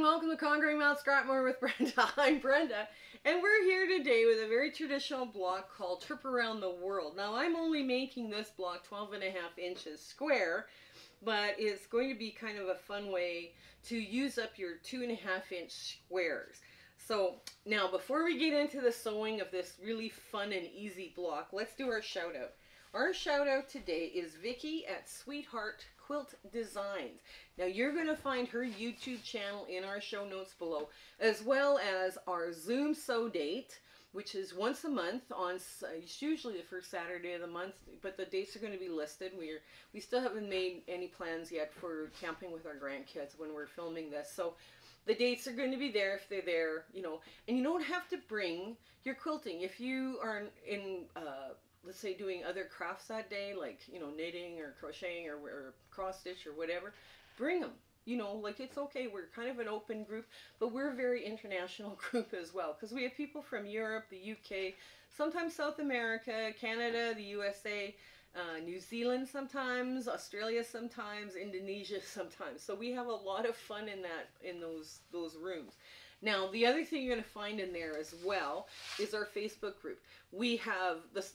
and welcome to Conquering Mount Scrapmore with Brenda. I'm Brenda, and we're here today with a very traditional block called Trip Around the World. Now, I'm only making this block 12.5 inches square, but it's going to be kind of a fun way to use up your 2.5 inch squares. So now, before we get into the sewing of this really fun and easy block, let's do our shout out. Our shout out today is Vicky at Sweetheart Quilt Design. Now you're going to find her YouTube channel in our show notes below, as well as our Zoom sew date, which is once a month on, it's usually the first Saturday of the month, but the dates are going to be listed. We still haven't made any plans yet for camping with our grandkids when we're filming this. So the dates are going to be there if they're there, you know, and you don't have to bring your quilting. If you are in, let's say, doing other crafts that day, like, you know, knitting or crocheting or cross stitch or whatever, bring them. You know, like, it's okay. We're kind of an open group, but we're a very international group as well, because we have people from Europe, the UK, sometimes South America, Canada, the USA, New Zealand sometimes, Australia sometimes, Indonesia sometimes. So we have a lot of fun in those rooms. Now, the other thing you're going to find in there as well is our Facebook group. We have the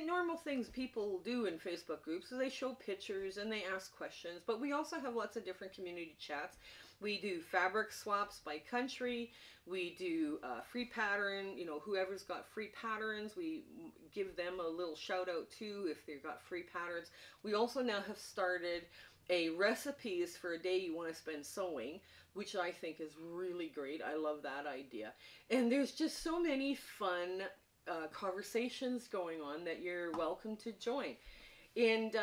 normal things people do in Facebook groups, is they show pictures and they ask questions, but we also have lots of different community chats. We do fabric swaps by country. We do free pattern, you know, whoever's got free patterns, we give them a little shout out too if they've got free patterns. We also now have started a recipes for a day you want to spend sewing, which I think is really great. I love that idea. And there's just so many fun conversations going on that you're welcome to join. And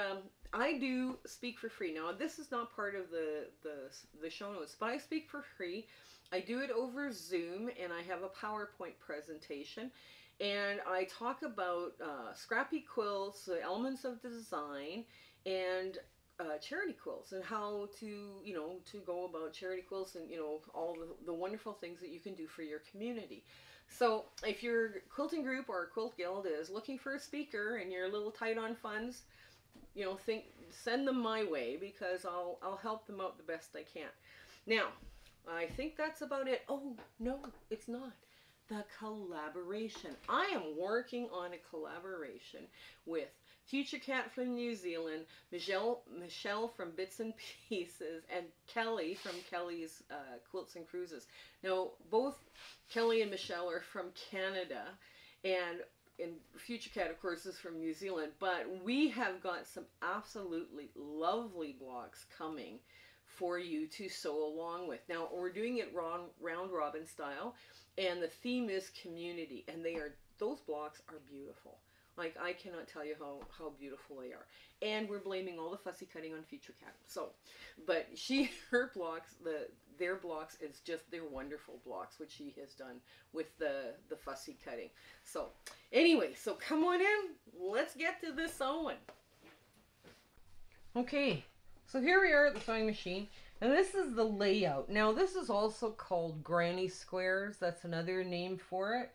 I do speak for free. Now, this is not part of the show notes, but I speak for free. I do it over Zoom, and I have a PowerPoint presentation, and I talk about scrappy quilts, the elements of design, and charity quilts, and how to, you know, to go about charity quilts, and, you know, all the wonderful things that you can do for your community. So if your quilting group or quilt guild is looking for a speaker and you're a little tight on funds, you know, send them my way, because I'll help them out the best I can. Now, I think that's about it. Oh, no, it's not. The collaboration. I am working on a collaboration with Future Cat from New Zealand, Michelle from Bits and Pieces, and Kelly from Kelly's Quilts and Cruises. Now, both Kelly and Michelle are from Canada, and Future Cat, of course, is from New Zealand, but we have got some absolutely lovely blocks coming for you to sew along with. Now, we're doing it round robin style, and the theme is community, and those blocks are beautiful. Like, I cannot tell you how beautiful they are. And we're blaming all the fussy cutting on Future Cat. So, but her blocks, their blocks, is just, they're wonderful blocks, which she has done with the fussy cutting. So, anyway, so come on in. Let's get to this sewing. Okay, so here we are at the sewing machine. And this is the layout. Now, this is also called granny squares. That's another name for it.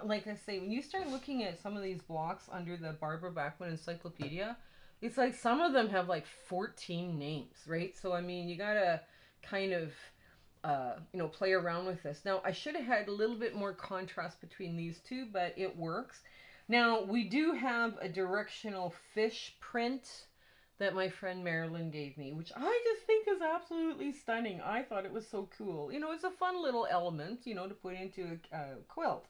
Like I say, when you start looking at some of these blocks under the Barbara Bachman Encyclopedia, it's like some of them have like 14 names, right? So, I mean, you gotta kind of, you know, play around with this. Now, I should have had a little bit more contrast between these two, but it works. Now, we do have a directional fish print that my friend Marilyn gave me, which I just think is absolutely stunning. I thought it was so cool. You know, it's a fun little element, you know, to put into a quilt.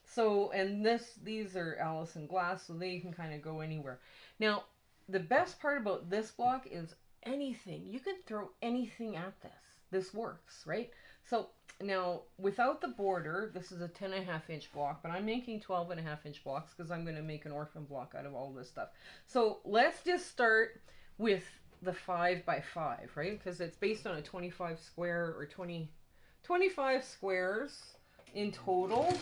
So, and these are Allison glass, so they can kind of go anywhere. Now, the best part about this block is anything. You can throw anything at this. This works, right? So, now, without the border, this is a 10.5 inch block, but I'm making 12.5 inch blocks because I'm going to make an orphan block out of all this stuff. So, let's just start with the 5 by 5, right? Because it's based on a 25 square or 25 squares in total.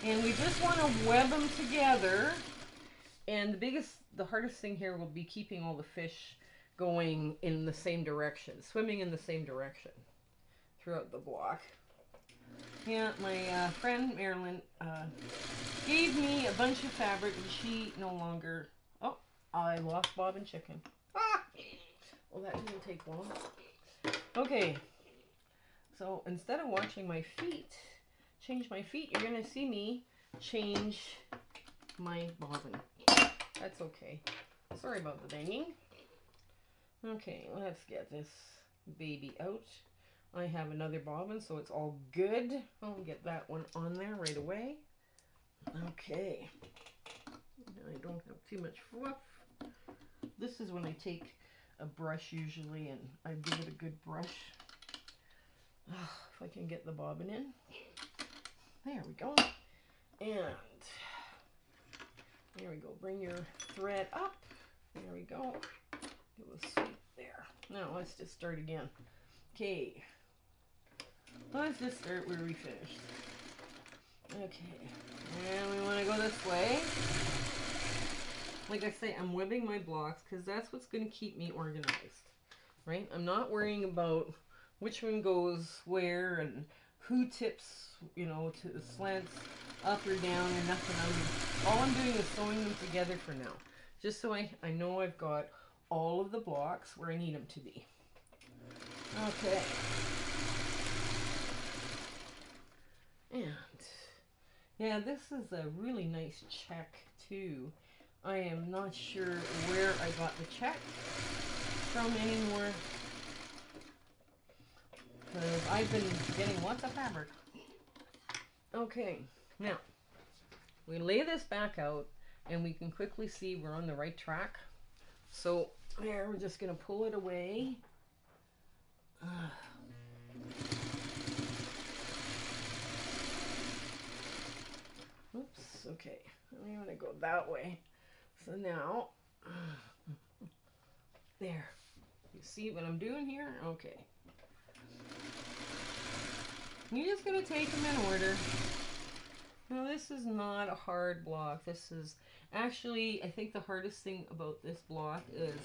And we just want to web them together. And the hardest thing here will be keeping all the fish going in the same direction, swimming in the same direction throughout the block. Yeah, my friend Marilyn gave me a bunch of fabric, and she no longer... Oh, I lost Bob and Chicken. Ah! Well, that didn't take long. Okay, So instead of watching my feet, change my feet, you're going to see me change my bobbin. That's okay. Sorry about the banging. Okay, let's get this baby out. I have another bobbin, so it's all good. I'll get that one on there right away. Okay. I don't have too much fluff. This is when I take a brush usually and I give it a good brush. If I can get the bobbin in. There we go. And there we go. Bring your thread up. There we go. Do a sweep there. Now let's just start again. Okay. Let's just start where we finished. Okay. And we want to go this way. Like I say, I'm webbing my blocks because that's what's going to keep me organized. Right? I'm not worrying about which one goes where and who tips, you know, to the slants up or down or nothing. All I'm doing is sewing them together for now. Just so I know I've got all of the blocks where I need them to be. Okay. And yeah, this is a really nice check too. I am not sure where I got the check from anymore, because I've been getting lots of fabric. Okay, now we lay this back out and we can quickly see we're on the right track. So there, we're just going to pull it away. Oops, okay. I'm going to go that way. So now, there. You see what I'm doing here? Okay. You're just going to take them in order. Now this is not a hard block. This is actually, I think the hardest thing about this block is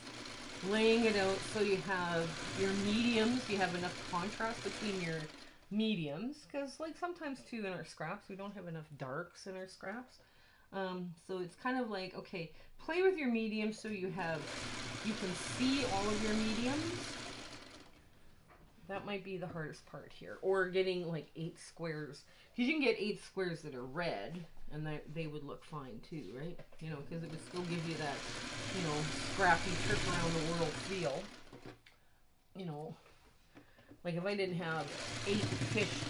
laying it out so you have your mediums, you have enough contrast between your mediums, because like sometimes too in our scraps we don't have enough darks in our scraps. So it's kind of like, okay, play with your mediums so you can see all of your mediums. That might be the hardest part here. Or getting like 8 squares. Because you can get 8 squares that are red, and they would look fine too, right? You know, because it would still give you that, you know, scrappy trip around the world feel. You know, like if I didn't have 8 fish,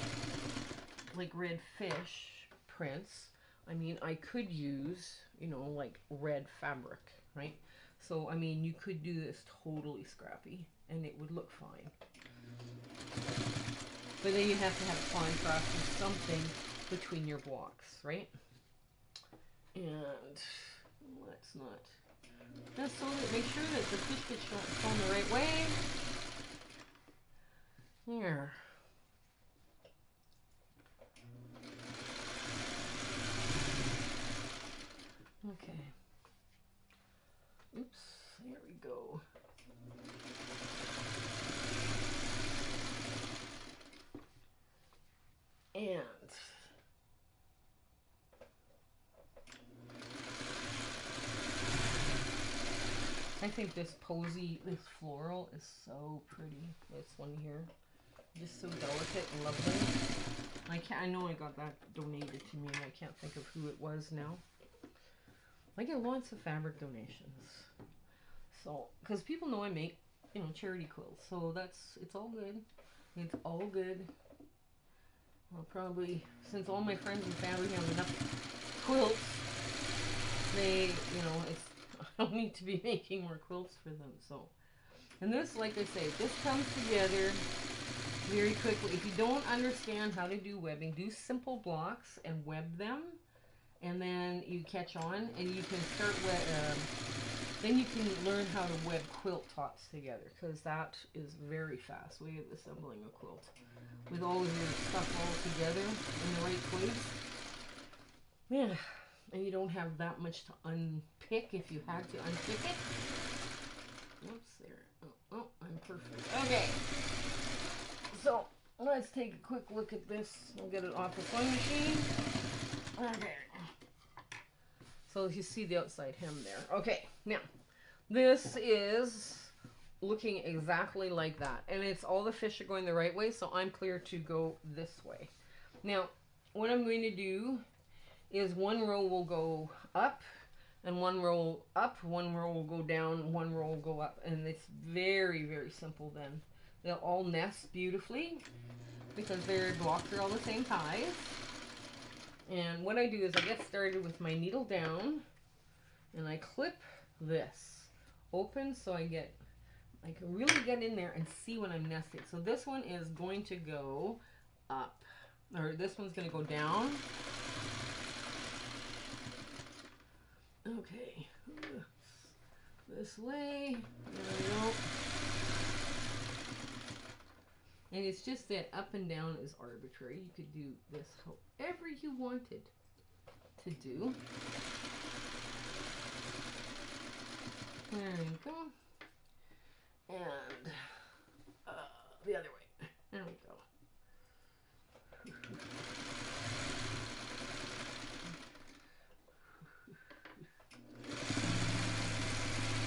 like red fish prints, I mean, I could use, you know, like red fabric, right? So, I mean, you could do this totally scrappy, and it would look fine. But then you have to have contrast with something between your blocks, right? And let's not. Just so that, make sure that the fish gets shown the right way. Here. Okay. Oops, there we go. And I think this posy, this floral is so pretty. This one here, just so delicate and lovely. I know I got that donated to me, and I can't think of who it was now. I get lots of fabric donations, so because people know I make, you know, charity quilts, so it's all good. It's all good. Well, probably, since all my friends and family have enough quilts, they, you know, I don't need to be making more quilts for them, so. And this, like I say, this comes together very quickly. If you don't understand how to do webbing, do simple blocks and web them, and then you catch on, and you can start then you can learn how to web quilt tops together, because that is very fast way of assembling a quilt. With all of your stuff all together in the right place. Yeah, and you don't have that much to unpick if you had to unpick it. Oops, there. Oh, I'm perfect. Okay. So, let's take a quick look at this. We'll get it off the sewing machine. Okay. So you see the outside hem there. Okay, now, this is looking exactly like that. And it's all the fish are going the right way, so I'm clear to go this way. Now, what I'm going to do is one row will go up, and one row up, one row will go down, one row will go up. And it's very, very simple then. They'll all nest beautifully because their blocks are all the same size. And what I do is I get started with my needle down, and I clip this open so I can really get in there and see when I'm nesting. So this one is going to go up, or this one's going to go down. Okay, this way, there we go. And it's just that up and down is arbitrary. You could do this however you wanted to do. There we go. And the other way. There we go.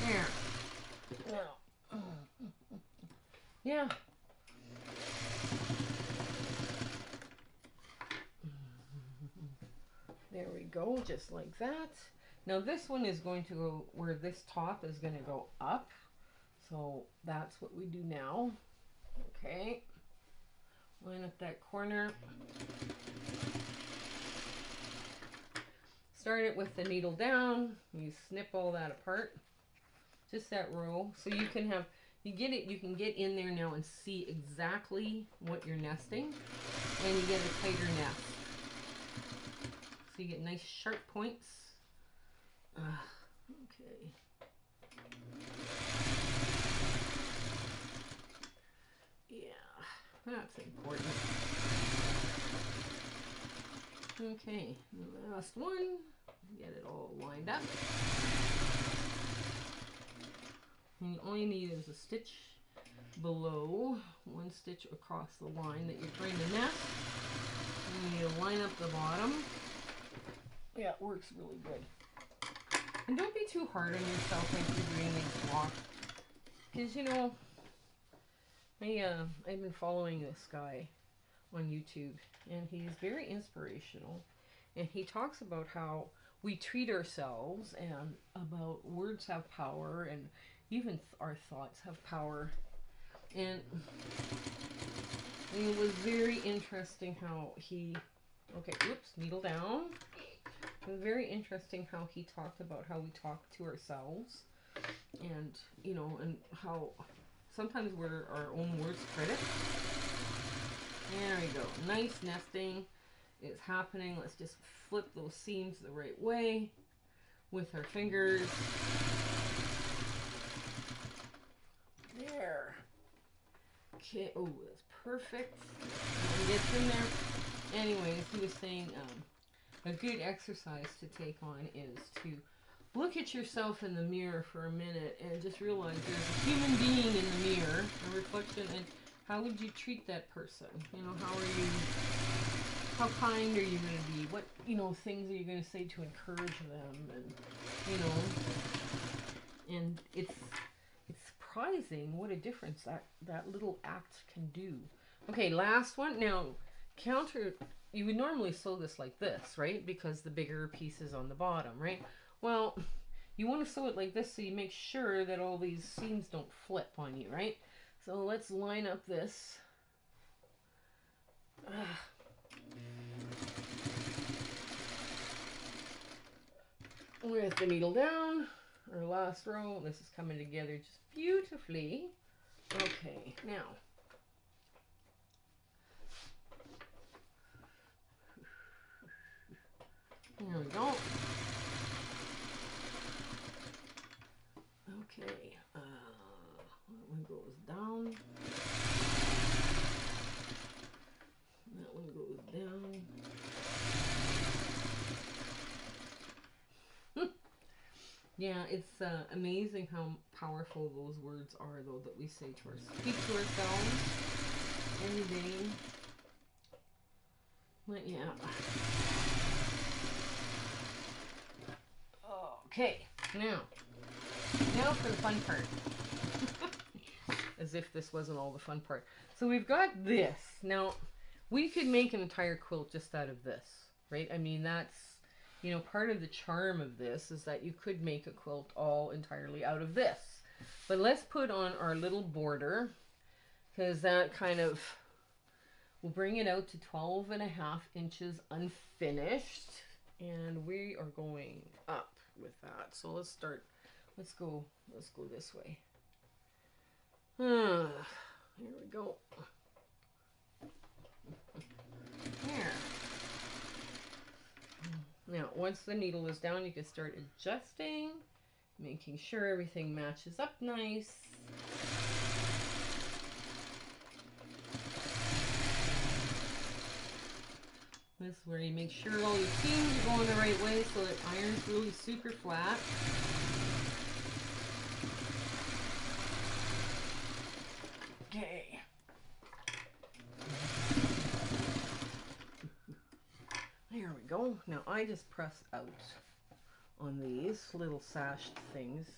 There. Now. Yeah. There we go, just like that. Now this one is going to go where this top is going to go up. So that's what we do now. Okay. Line up that corner. Start it with the needle down. You snip all that apart. Just that row. So you can have, you can get in there now and see exactly what you're nesting. And you get a tighter nest. So you get nice sharp points. Okay. Yeah, that's important. Okay, the last one. Get it all lined up. And all you need is a stitch below, one stitch across the line that you're trying to nest. And you line up the bottom. Yeah, it works really good. And don't be too hard on yourself when you're doing these blocks. Because, you know, I've been following this guy on YouTube, and he's very inspirational. And he talks about how we treat ourselves, and about words have power, and even our thoughts have power. And it was very interesting how he, okay, oops, needle down. It was very interesting how he talked about how we talk to ourselves, and, you know, and how sometimes we're our own worst critics. There we go. Nice nesting is happening. Let's just flip those seams the right way with our fingers. There. Okay. Oh, that's perfect. It gets in there. Anyways, he was saying a good exercise to take on is to look at yourself in the mirror for a minute and just realize there's a human being in the mirror, a reflection, and how would you treat that person? You know, how kind are you going to be? What, you know, things are you going to say to encourage them? And, you know, and it's surprising what a difference that little act can do. Okay, last one. Now, you would normally sew this like this, right? Because the bigger piece is on the bottom, right? Well, you want to sew it like this so you make sure that all these seams don't flip on you, right? So let's line up this. With the needle down, our last row. This is coming together just beautifully. Okay, now. There we go. Okay, that one goes down. That one goes down. Yeah, it's amazing how powerful those words are, though, that we say to speak to ourselves every day. But yeah. Okay, now for the fun part. as if this wasn't all the fun part. So we've got this. Now, we could make an entire quilt just out of this, right? I mean, that's, you know, part of the charm of this is that you could make a quilt all entirely out of this. But let's put on our little border, because that kind of will bring it out to 12.5 inches unfinished. And we are going up with that. So let's start, let's go this way. Here we go. There. Now, once the needle is down, you can start adjusting, making sure everything matches up nice. This is where you make sure all your seams are going the right way so that iron's really super flat. Okay. There we go. Now I just press out on these little sashed things.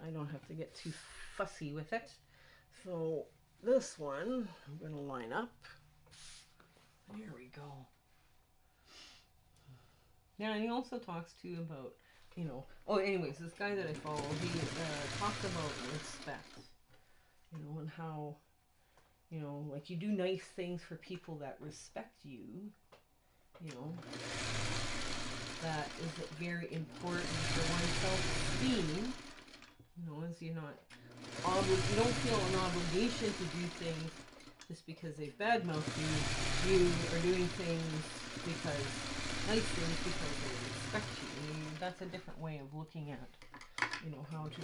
I don't have to get too fussy with it. So this one, I'm going to line up. There we go. Yeah, and he also talks to you about, you know, oh, anyways, this guy that I follow, he talks about respect, you know, and how, you know, like you do nice things for people that respect you, you know, that is very important for one's self-esteem, you know, as you're not, you don't feel an obligation to do things just because they badmouth you. You are doing things because, nice things because they respect you. I mean, that's a different way of looking at, you know, how to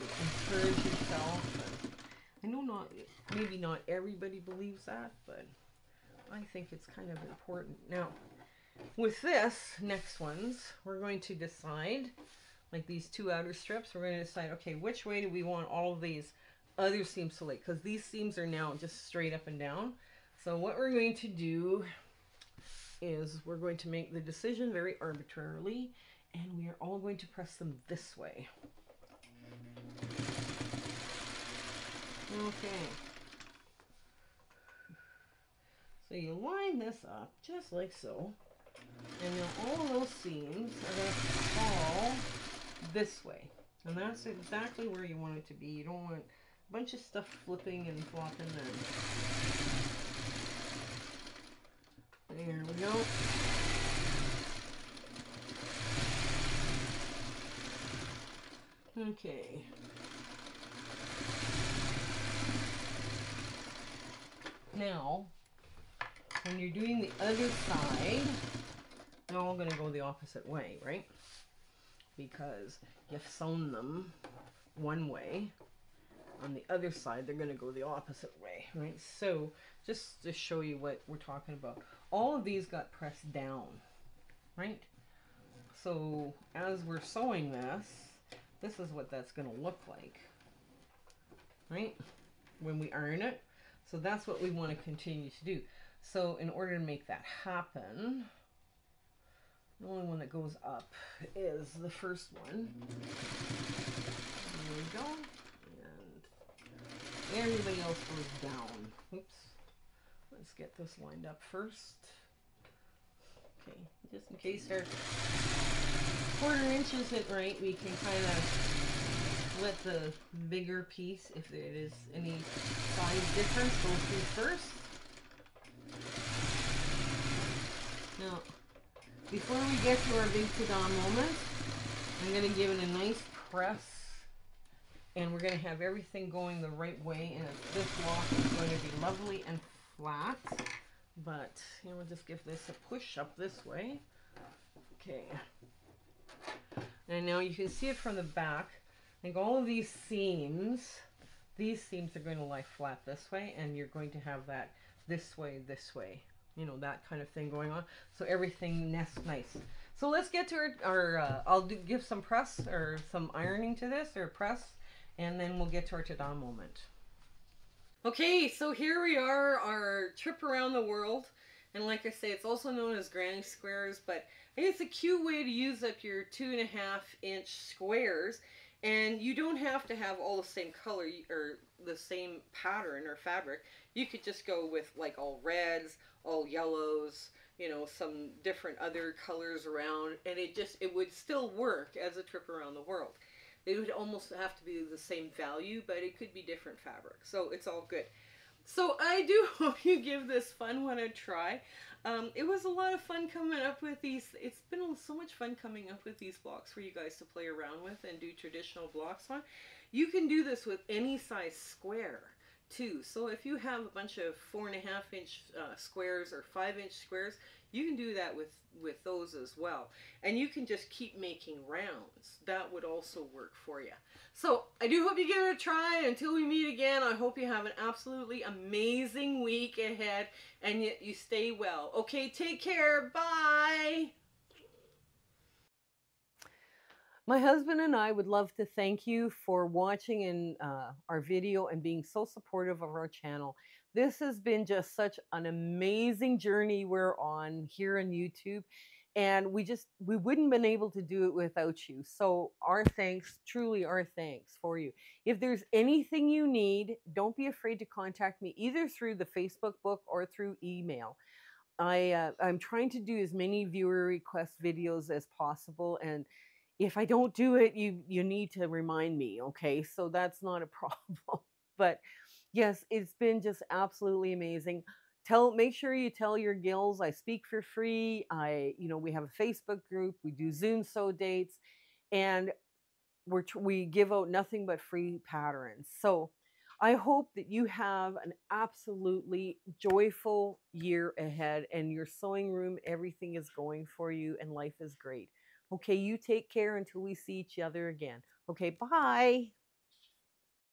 encourage yourself. And I know maybe not everybody believes that, but I think it's kind of important. Now, with this, next ones, we're going to decide, like these two outer strips, we're going to decide, okay, which way do we want all of these other seams to lay? Because these seams are now just straight up and down. So what we're going to do is we're going to make the decision very arbitrarily, and we are all going to press them this way. Okay. So you line this up just like so, and now all of those seams are going to fall this way. And that's exactly where you want it to be. You don't want a bunch of stuff flipping and flopping there we go. Okay. Now, when you're doing the other side, they're all going to go the opposite way, right? Because you've sewn them one way. On the other side, they're going to go the opposite way, right? So, just to show you what we're talking about, all of these got pressed down, right? So, as we're sewing this is what that's going to look like, right? When we iron it. So, that's what we want to continue to do. So, in order to make that happen, the only one that goes up is the first one. There we go. Everybody else goes down. Oops. Let's get this lined up first. Okay, just in case our 1/4 inch isn't right, we can kind of let the bigger piece, if there is any size difference, go through first. Now, before we get to our big ta-da moment, I'm going to give it a nice press. And we're going to have everything going the right way, and this block is going to be lovely and flat. But, you know, we'll just give this a push up this way. Okay. And now you can see it from the back. I think all of these seams are going to lie flat this way, and you're going to have that this way, you know, that kind of thing going on. So everything nests nice. So let's get to our I'll give some press or some ironing to this, or press. And then we'll get to our ta-da moment. Okay, so here we are, our trip around the world. And like I say, it's also known as granny squares, but I think it's a cute way to use up your 2.5 inch squares. And you don't have to have all the same color or the same pattern or fabric. You could just go with like all reds, all yellows, you know, some different other colors around, and it would still work as a trip around the world. It would almost have to be the same value, but it could be different fabric. So it's all good. So I do hope you give this fun one a try. It was a lot of fun coming up with these. It's been so much fun coming up with these blocks for you guys to play around with and do traditional blocks on. You can do this with any size square too. So if you have a bunch of 4.5-inch squares or 5-inch squares, you can do that with those as well. And you can just keep making rounds. That would also work for you. So I do hope you give it a try. Until we meet again, I hope you have an absolutely amazing week ahead and you stay well. Okay, take care. Bye. My husband and I would love to thank you for watching our video and being so supportive of our channel. This has been just such an amazing journey we're on here on YouTube, and we wouldn't have been able to do it without you. So our thanks, truly our thanks for you. If there's anything you need, don't be afraid to contact me either through the Facebook book or through email. I'm trying to do as many viewer request videos as possible, and if I don't do it, you need to remind me, okay? So that's not a problem. But yes, it's been just absolutely amazing. Make sure you tell your gills I speak for free. We have a Facebook group. We do Zoom sew dates, and we give out nothing but free patterns. So I hope that you have an absolutely joyful year ahead, and your sewing room, everything is going for you, and life is great. Okay, you take care until we see each other again. Okay, bye.